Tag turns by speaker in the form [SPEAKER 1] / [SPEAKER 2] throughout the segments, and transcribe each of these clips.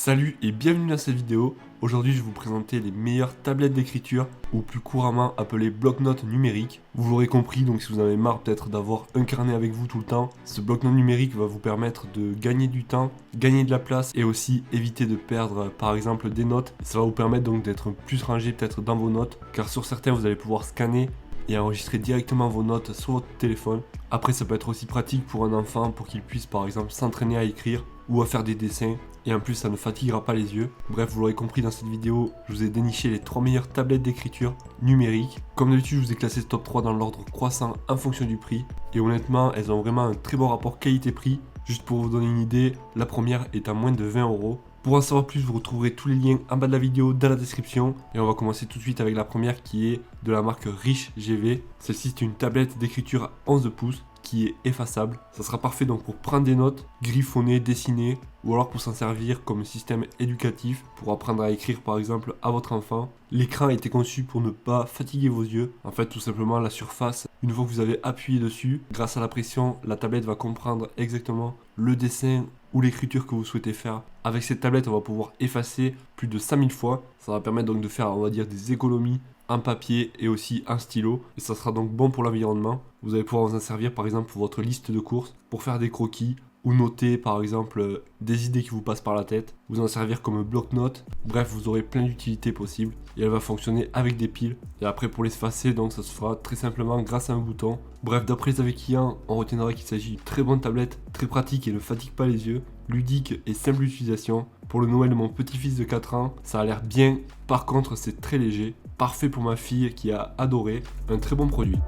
[SPEAKER 1] Salut et bienvenue dans cette vidéo. Aujourd'hui je vais vous présenter les meilleures tablettes d'écriture ou plus couramment appelées bloc-notes numériques. Vous l'aurez compris, donc si vous en avez marre peut-être d'avoir un carnet avec vous tout le temps, ce bloc-notes numérique va vous permettre de gagner du temps, gagner de la place et aussi éviter de perdre par exemple des notes. Ça va vous permettre donc d'être plus rangé peut-être dans vos notes, car sur certains vous allez pouvoir scanner et enregistrer directement vos notes sur votre téléphone. Après ça peut être aussi pratique pour un enfant pour qu'il puisse par exemple s'entraîner à écrire ou à faire des dessins, et en plus ça ne fatiguera pas les yeux. Bref, vous l'aurez compris, dans cette vidéo je vous ai déniché les 3 meilleures tablettes d'écriture numériques. Comme d'habitude je vous ai classé ce top 3 dans l'ordre croissant en fonction du prix, et honnêtement elles ont vraiment un très bon rapport qualité-prix. Juste pour vous donner une idée, la première est à moins de 20€. Pour en savoir plus, vous retrouverez tous les liens en bas de la vidéo dans la description. Et on va commencer tout de suite avec la première qui est de la marque Riche GV. Celle-ci c'est une tablette d'écriture à 11 pouces qui est effaçable. Ça sera parfait donc pour prendre des notes, griffonner, dessiner, ou alors pour s'en servir comme système éducatif pour apprendre à écrire par exemple à votre enfant. L'écran a été conçu pour ne pas fatiguer vos yeux. En fait, tout simplement, la surface, une fois que vous avez appuyé dessus, grâce à la pression, la tablette va comprendre exactement le dessin ou l'écriture que vous souhaitez faire. Avec cette tablette, on va pouvoir effacer plus de 5000 fois. Ça va permettre donc de faire, on va dire, des économies en papier et aussi en stylo, et ça sera donc bon pour l'environnement. Vous allez pouvoir vous en servir par exemple pour votre liste de courses, pour faire des croquis ou noter par exemple des idées qui vous passent par la tête, vous en servir comme bloc-notes. Bref, vous aurez plein d'utilités possibles et elle va fonctionner avec des piles. Et après pour l'espacer, donc ça se fera très simplement grâce à un bouton. Bref, d'après les avis clients, on retiendra qu'il s'agit d'une très bonne tablette, très pratique et ne fatigue pas les yeux, ludique et simple d'utilisation. Pour le Noël de mon petit-fils de 4 ans, ça a l'air bien, par contre c'est très léger, parfait pour ma fille qui a adoré, un très bon produit.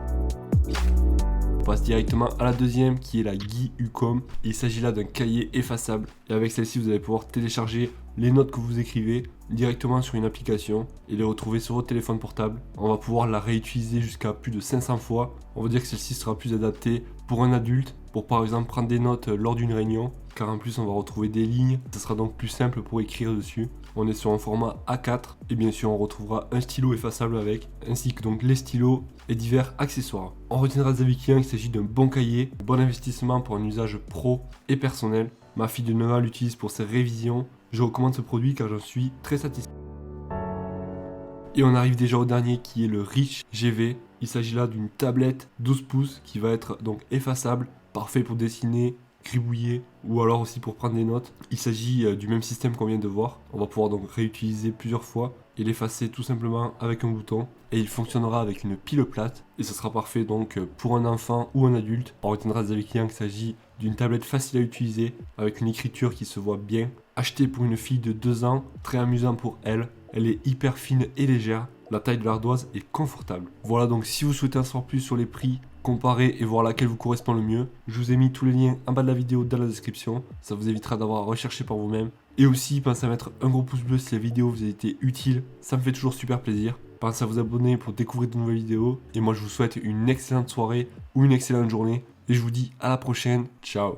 [SPEAKER 1] On passe directement à la deuxième qui est la Guy Ucom. Il s'agit là d'un cahier effaçable, et avec celle-ci vous allez pouvoir télécharger les notes que vous écrivez directement sur une application et les retrouver sur votre téléphone portable. On va pouvoir la réutiliser jusqu'à plus de 500 fois. On va dire que celle-ci sera plus adaptée pour un adulte, pour par exemple prendre des notes lors d'une réunion, car en plus on va retrouver des lignes, ça sera donc plus simple pour écrire dessus. On est sur un format A4 et bien sûr on retrouvera un stylo effaçable avec, ainsi que donc les stylos et divers accessoires. On retiendra des avis clients qu'il s'agit d'un bon cahier, bon investissement pour un usage pro et personnel. Ma fille de 9 ans l'utilise pour ses révisions. Je recommande ce produit car j'en suis très satisfait. Et on arrive déjà au dernier qui est le Riche GV. Il s'agit là d'une tablette 12 pouces qui va être donc effaçable, parfait pour dessiner, gribouiller ou alors aussi pour prendre des notes. Il s'agit du même système qu'on vient de voir. On va pouvoir donc réutiliser plusieurs fois et l'effacer tout simplement avec un bouton, et il fonctionnera avec une pile plate et ce sera parfait donc pour un enfant ou un adulte. On retiendra des avis clients qu'il s'agit d'une tablette facile à utiliser avec une écriture qui se voit bien. Achetée pour une fille de 2 ans, très amusant pour elle. Elle est hyper fine et légère. La taille de l'ardoise est confortable. Voilà, donc si vous souhaitez en savoir plus sur les prix, comparer et voir laquelle vous correspond le mieux, je vous ai mis tous les liens en bas de la vidéo dans la description. Ça vous évitera d'avoir à rechercher par vous-même. Et aussi, pensez à mettre un gros pouce bleu si la vidéo vous a été utile. Ça me fait toujours super plaisir. Pensez à vous abonner pour découvrir de nouvelles vidéos. Et moi, je vous souhaite une excellente soirée ou une excellente journée. Et je vous dis à la prochaine. Ciao.